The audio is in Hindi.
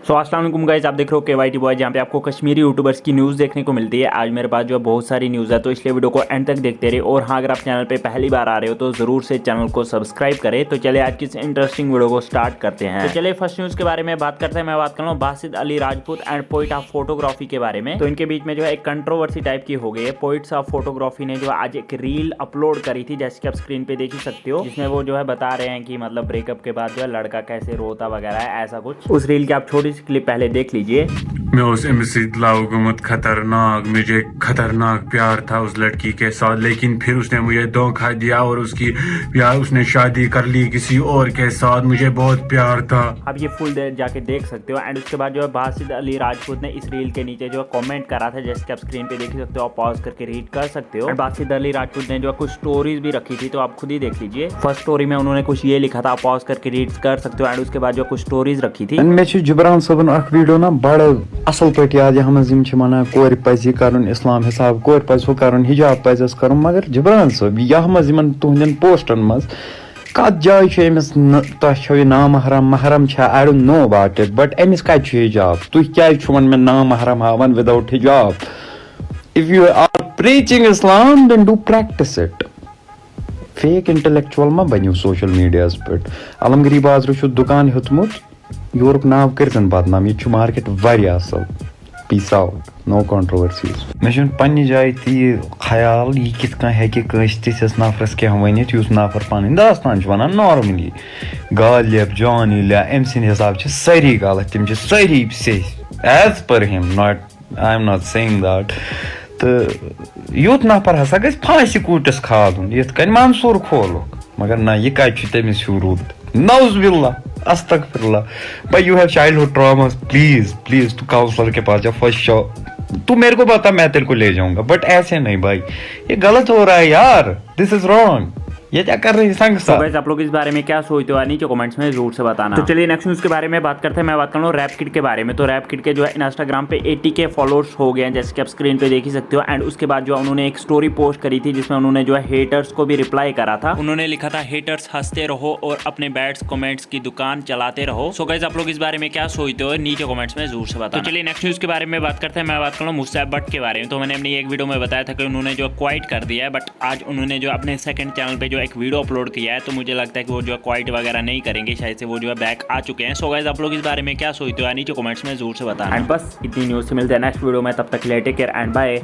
सो अस्सलाम वालेकुम गाइस, आप देख रहे हो KYT बॉय, जहाँ पे आपको कश्मीरी यूट्यूबर्स की न्यूज़ देखने को मिलती है। आज मेरे पास जो है बहुत सारी न्यूज़ है, तो इसलिए वीडियो को एंड तक देखते रहिए। और हाँ, अगर आप चैनल पे पहली बार आ रहे हो तो ज़रूर से चैनल को सब्सक्राइब करें। तो चलिए आज की इस इंटरेस्टिंग वीडियो को स्टार्ट करते हैं। तो चलिए फर्स्ट न्यूज़ के बारे में बात करते हैं। मैं बात कर रहा हूँ Basit Ali Rajput and poet of photography के बारे में। तो इनके बीच में जो है एक कंट्रोवर्सी टाइप की हो गई है। पोइट्स ऑफ फोटोग्राफी ने जो आज एक रील अपलोड करी थी, जैसे कि आप स्क्रीन पे देख ही सकते हो, जिसमें वो जो है बता रहे हैं कि मतलब ब्रेकअप के बाद जो है लड़का कैसे रोता वगैरह है, ऐसा कुछ। उस रील की आप छोटी सी क्लिप पहले देख लीजिए। मैं उस गुमत खतरनाक, मुझे खतरनाक प्यार था उस लड़की के साथ, लेकिन फिर उसने मुझे धोखा दिया और उसने शादी कर ली किसी और के साथ। मुझे बहुत प्यार था। अब ये फुल जाके देख सकते हो। एंड उसके बाद जो है बासित अली राजपूत ने इस रील के नीचे जो है कमेंट करा था, जैसे कि आप स्क्रीन पे देख सकते हो, आप पॉज करके रीड कर सकते हो। बासित अली राजपूत ने जो है कुछ स्टोरीज भी रखी थी, तो आप खुद ही देख लीजिए। फर्स्ट स्टोरी में उन्होंने कुछ ये लिखा था, आप पॉज करके रीड कर सकते हो। एंड उसके बाद जो कुछ स्टोरीज रखी थी। मे जिब्रान सबन वीडियो ना बड़ा असल पे याद वनान कोर पज कर इस्लाम हिसाब, कोर पज कर हिजाब पजस कर, मगर जिब्रान सब यह तुहन पोस्टन मज कत जाए नामहरम महरम I don't know about it, but अमिस कत हिजाब, तुह क्या मे नामहरम हावन विदाउट हिजाब? If you are preaching Islam then do practice it. Fake intellectual मा बनो सोशल मीडिया पे। आलमगिरी बाजर दुकान हेतमुत, योरुक नाव कर बदनाम, ये मार्केट वारिया असल। Peace out, no controversies. मे पन्ने जाए ती ख्याल यह कित तिस नफरस क्या वनित युस नफर पन दास्तान वनान नॉर्मली गालिब जान लिया अम सिंद हिसाब सारी गलत, तिम सारी सही as per him, not I am not saying that. तो यूत नफर हसा गस फांसी कूटस खादुन, यथ कन मंसूर खोलुक, मगर ना यह कत तमिस हिउ रुत। नौजुबिल्लाह, अस्तगफिरुल्लाह। भाई you have childhood traumas, please please तू काउंसलर के पास जा, फर्स्ट शो तू मेरे को बता, मैं तेरे को ले जाऊंगा, बट ऐसे नहीं भाई, ये गलत हो रहा है यार, दिस इज रॉन्ग। ये क्या कर रही है संग तो गाइस, आप लोग इस बारे में क्या सोचते हो नीचे कमेंट्स में जरूर से बताना। तो चलिए नेक्स्ट न्यूज़ के बारे में बात करते हैं। मैं बात कर रहा हूँ रैप किड के बारे में। तो रैप किड के जो है इंस्टाग्राम पे 80K फॉलोअर्स हो गए हैं, जैसे कि आप स्क्रीन पे देख ही सकते हो। एंड उसके बाद जो उन्होंने एक स्टोरी पोस्ट करी थी, जिसमें उन्होंने जो है हेटर्स को भी रिप्लाई करा था। उन्होंने लिखा था, हेटर्स हंसते रहो और अपने बैड्स कमेंट्स की दुकान चलाते रहो। सो गाइस, आप लोग इस बारे में क्या सोचते हो नीचे कमेंट्स में जरूर से बताना। तो चलिए नेक्स्ट न्यूज़ के बारे में बात करते हैं। मैं बात कर रहा हूँ मुस्तैब भट्ट के बारे में। तो मैंने अपनी एक वीडियो में बताया था कि उन्होंने जो क्वाइट कर दिया है, बट आज उन्होंने जो अपने सेकंड चैनल पे जो एक वीडियो अपलोड किया है, तो मुझे लगता है कि वो जो है क्वाइट वगैरह नहीं करेंगे, शायद से वो जो है बैक आ चुके हैं। सो गाइस, आप लोग इस बारे में क्या सोचते हो नीचे कमेंट्स में जरूर से बताना। एंड बस इतनी न्यूज़ से मिलते हैं नेक्स्ट वीडियो में, तब तक टेक केयर एंड बाय।